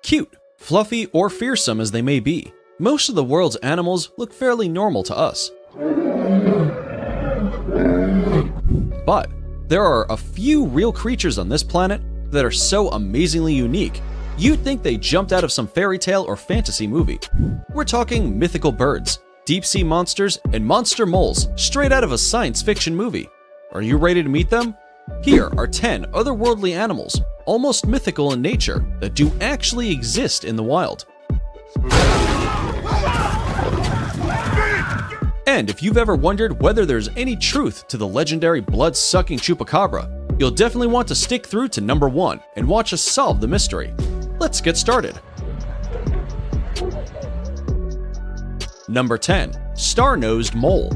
Cute, fluffy, or fearsome as they may be, most of the world's animals look fairly normal to us. But there are a few real creatures on this planet that are so amazingly unique, you'd think they jumped out of some fairy tale or fantasy movie. We're talking mythical birds, deep-sea monsters, and monster moles straight out of a science fiction movie. Are you ready to meet them? Here are 10 otherworldly animals, almost mythical in nature, that do actually exist in the wild. And if you've ever wondered whether there's any truth to the legendary blood-sucking chupacabra, you'll definitely want to stick through to number 1 and watch us solve the mystery. Let's get started. Number 10. Star-nosed mole.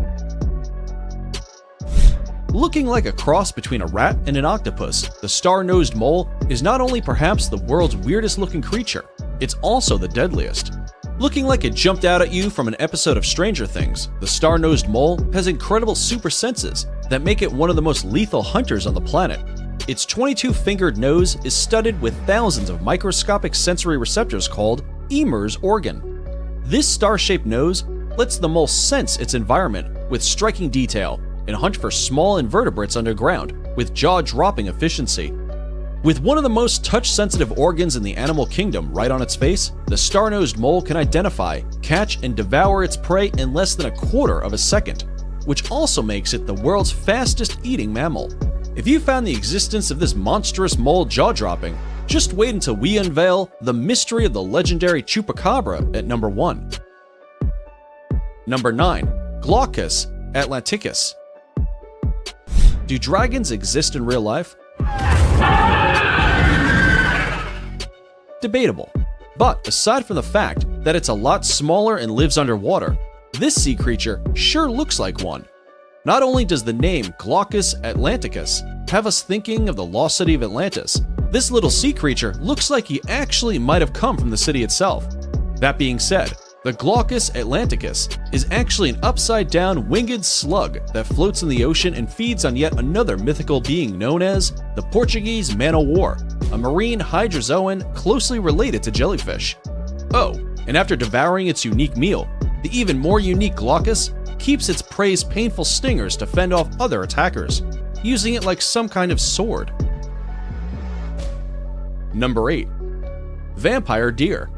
Looking like a cross between a rat and an octopus, the star-nosed mole is not only perhaps the world's weirdest looking creature, it's also the deadliest. Looking like it jumped out at you from an episode of Stranger Things, the star-nosed mole has incredible super senses that make it one of the most lethal hunters on the planet. Its 22-fingered nose is studded with thousands of microscopic sensory receptors called Emer's organ. This star-shaped nose lets the mole sense its environment with striking detail and hunt for small invertebrates underground with jaw-dropping efficiency. With one of the most touch-sensitive organs in the animal kingdom right on its face, the star-nosed mole can identify, catch, and devour its prey in less than a quarter of a second, which also makes it the world's fastest-eating mammal. If you found the existence of this monstrous mole jaw-dropping, just wait until we unveil the mystery of the legendary chupacabra at number 1. Number 9. Glaucus atlanticus. Do dragons exist in real life? Debatable. But aside from the fact that it's a lot smaller and lives underwater, this sea creature sure looks like one. Not only does the name Glaucus atlanticus have us thinking of the lost city of Atlantis, this little sea creature looks like he actually might have come from the city itself. That being said, the Glaucus atlanticus is actually an upside-down winged slug that floats in the ocean and feeds on yet another mythical being known as the Portuguese man-o'-war, a marine hydrozoan closely related to jellyfish. Oh, and after devouring its unique meal, the even more unique Glaucus keeps its prey's painful stingers to fend off other attackers, using it like some kind of sword. Number 8. Vampire deer.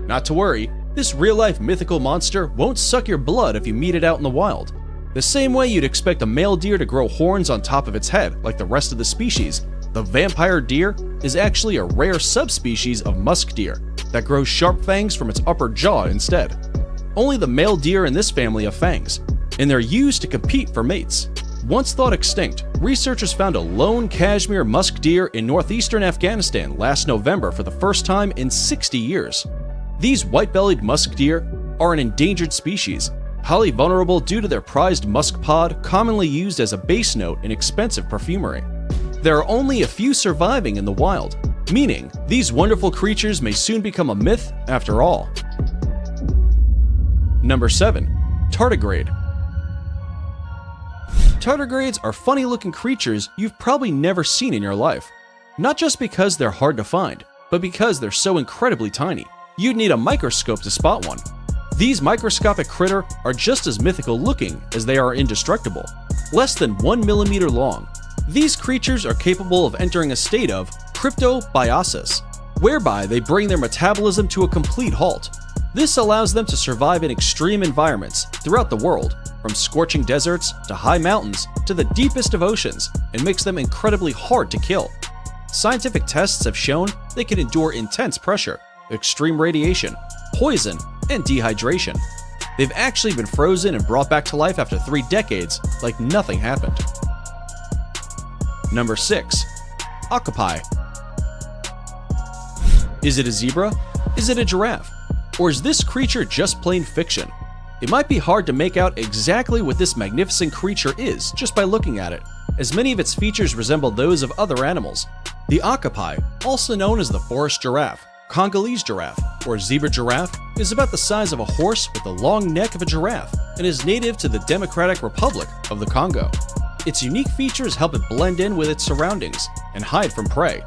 Not to worry, this real-life mythical monster won't suck your blood if you meet it out in the wild. The same way you'd expect a male deer to grow horns on top of its head like the rest of the species, the vampire deer is actually a rare subspecies of musk deer that grows sharp fangs from its upper jaw instead. Only the male deer in this family have fangs, and they're used to compete for mates. Once thought extinct, researchers found a lone Kashmir musk deer in northeastern Afghanistan last November for the first time in 60 years. These white-bellied musk deer are an endangered species, highly vulnerable due to their prized musk pod commonly used as a base note in expensive perfumery. There are only a few surviving in the wild, meaning these wonderful creatures may soon become a myth after all. Number 7. Tardigrade. Tardigrades are funny-looking creatures you've probably never seen in your life. Not just because they're hard to find, but because they're so incredibly tiny. You'd need a microscope to spot one. These microscopic critter are just as mythical looking as they are indestructible, less than 1 millimeter long. These creatures are capable of entering a state of cryptobiosis, whereby they bring their metabolism to a complete halt. This allows them to survive in extreme environments throughout the world, from scorching deserts to high mountains to the deepest of oceans, and makes them incredibly hard to kill. Scientific tests have shown they can endure intense pressure, extreme radiation, poison, and dehydration. They've actually been frozen and brought back to life after 3 decades like nothing happened. Number 6. Octopi. Is it a zebra? Is it a giraffe? Or is this creature just plain fiction? It might be hard to make out exactly what this magnificent creature is just by looking at it, as many of its features resemble those of other animals. The octopi, also known as the forest giraffe, Congolese giraffe, or zebra giraffe, is about the size of a horse with the long neck of a giraffe and is native to the Democratic Republic of the Congo. Its unique features help it blend in with its surroundings and hide from prey.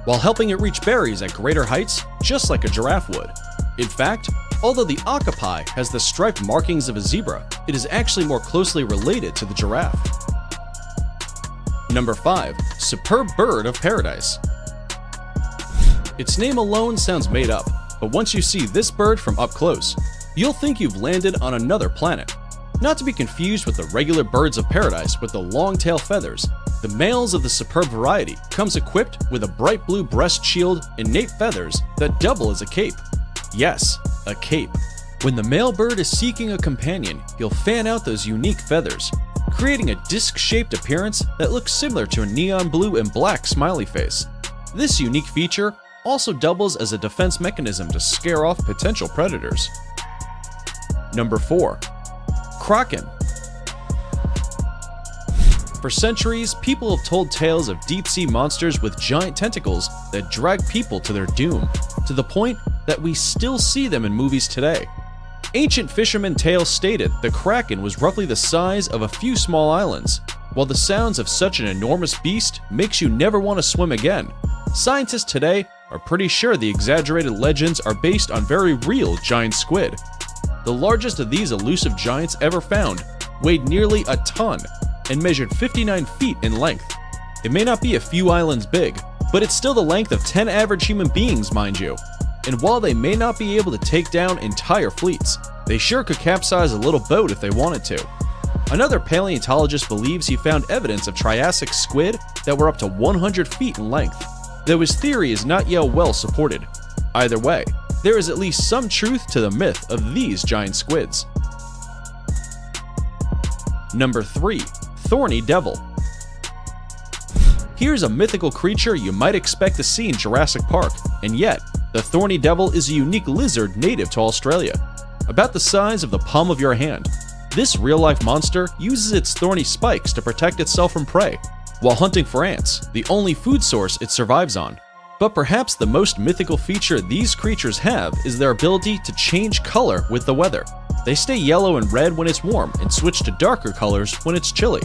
while helping it reach berries at greater heights, just like a giraffe would. In fact, although the octopi has the striped markings of a zebra, it is actually more closely related to the giraffe. Number 5. Superb bird of paradise. Its name alone sounds made up, but once you see this bird from up close, you'll think you've landed on another planet. Not to be confused with the regular birds of paradise with the long tail feathers, the males of the superb variety comes equipped with a bright blue breast shield and nape feathers that double as a cape. Yes, a cape. When the male bird is seeking a companion, he'll fan out those unique feathers, creating a disc-shaped appearance that looks similar to a neon blue and black smiley face. This unique feature also doubles as a defense mechanism to scare off potential predators. Number 4. Kraken. For centuries, people have told tales of deep-sea monsters with giant tentacles that drag people to their doom, to the point that we still see them in movies today. Ancient fisherman tales stated the Kraken was roughly the size of a few small islands. While the sounds of such an enormous beast makes you never want to swim again, scientists today are pretty sure the exaggerated legends are based on very real giant squid. The largest of these elusive giants ever found weighed nearly a ton and measured 59 feet in length. It may not be a few islands big, but it's still the length of 10 average human beings, mind you. And while they may not be able to take down entire fleets, they sure could capsize a little boat if they wanted to. Another paleontologist believes he found evidence of Triassic squid that were up to 100 feet in length, though his theory is not yet well supported. Either way, there is at least some truth to the myth of these giant squids. Number 3. Thorny Devil. Here's a mythical creature you might expect to see in Jurassic Park, and yet, the Thorny Devil is a unique lizard native to Australia. About the size of the palm of your hand, this real-life monster uses its thorny spikes to protect itself from prey, while hunting for ants, the only food source it survives on. But perhaps the most mythical feature these creatures have is their ability to change color with the weather. They stay yellow and red when it's warm and switch to darker colors when it's chilly.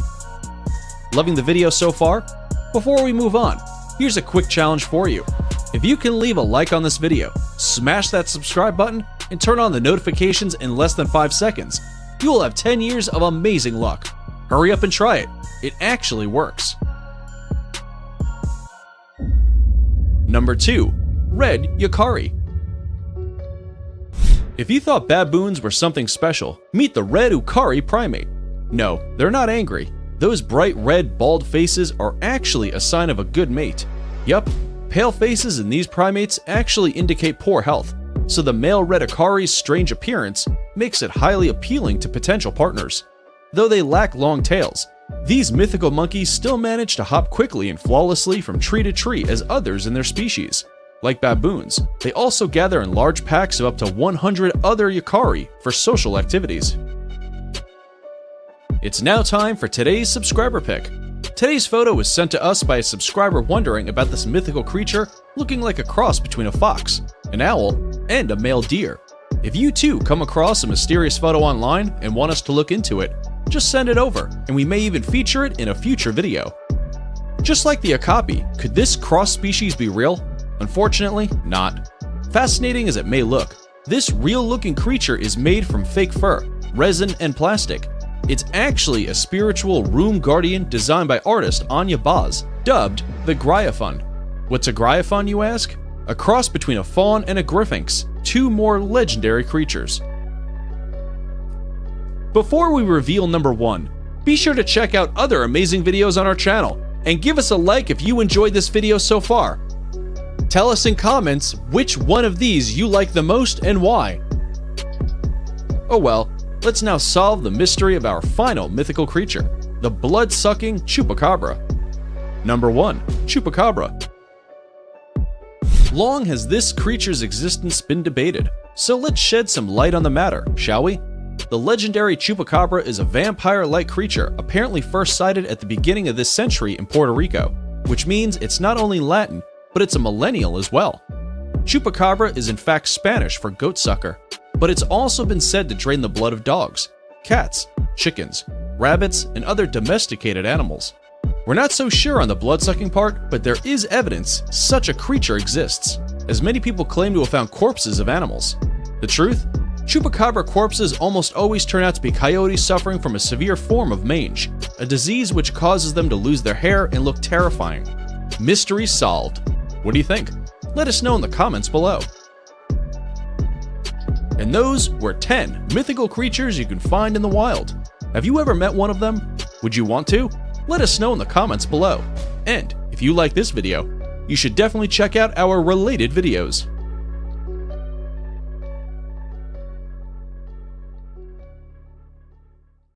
Loving the video so far? Before we move on, here's a quick challenge for you. If you can leave a like on this video, smash that subscribe button, and turn on the notifications in less than 5 seconds, you will have 10 years of amazing luck. Hurry up and try it. It actually works. Number 2. Red Yukari. If you thought baboons were something special, meet the red Yukari primate. No, they're not angry. Those bright red bald faces are actually a sign of a good mate. Yup, pale faces in these primates actually indicate poor health, so the male red Yukari's strange appearance makes it highly appealing to potential partners. Though they lack long tails, these mythical monkeys still manage to hop quickly and flawlessly from tree to tree as others in their species. Like baboons, they also gather in large packs of up to 100 other Yukari for social activities. It's now time for today's subscriber pick. Today's photo was sent to us by a subscriber wondering about this mythical creature looking like a cross between a fox, an owl, and a male deer. If you too come across a mysterious photo online and want us to look into it, just send it over and we may even feature it in a future video. Just like the okapi, could this cross species be real? Unfortunately, not. Fascinating as it may look, this real-looking creature is made from fake fur, resin, and plastic. It's actually a spiritual room guardian designed by artist Anya Baz, dubbed the Griophon. What's a Griophon, you ask? A cross between a fawn and a Gryphonx, two more legendary creatures. Before we reveal number 1, be sure to check out other amazing videos on our channel, and give us a like if you enjoyed this video so far. Tell us in comments which one of these you like the most and why. Oh well, let's now solve the mystery of our final mythical creature, the blood-sucking chupacabra. Number 1. Chupacabra. Long has this creature's existence been debated, so let's shed some light on the matter, shall we? The legendary chupacabra is a vampire-like creature apparently first sighted at the beginning of this century in Puerto Rico, which means it's not only Latin, but it's a millennial as well. Chupacabra is in fact Spanish for goatsucker, but it's also been said to drain the blood of dogs, cats, chickens, rabbits, and other domesticated animals. We're not so sure on the blood-sucking part, but there is evidence such a creature exists, as many people claim to have found corpses of animals. The truth? Chupacabra corpses almost always turn out to be coyotes suffering from a severe form of mange, a disease which causes them to lose their hair and look terrifying. Mystery solved. What do you think? Let us know in the comments below. And those were 10 mythical creatures you can find in the wild. Have you ever met one of them? Would you want to? Let us know in the comments below. And if you like this video, you should definitely check out our related videos.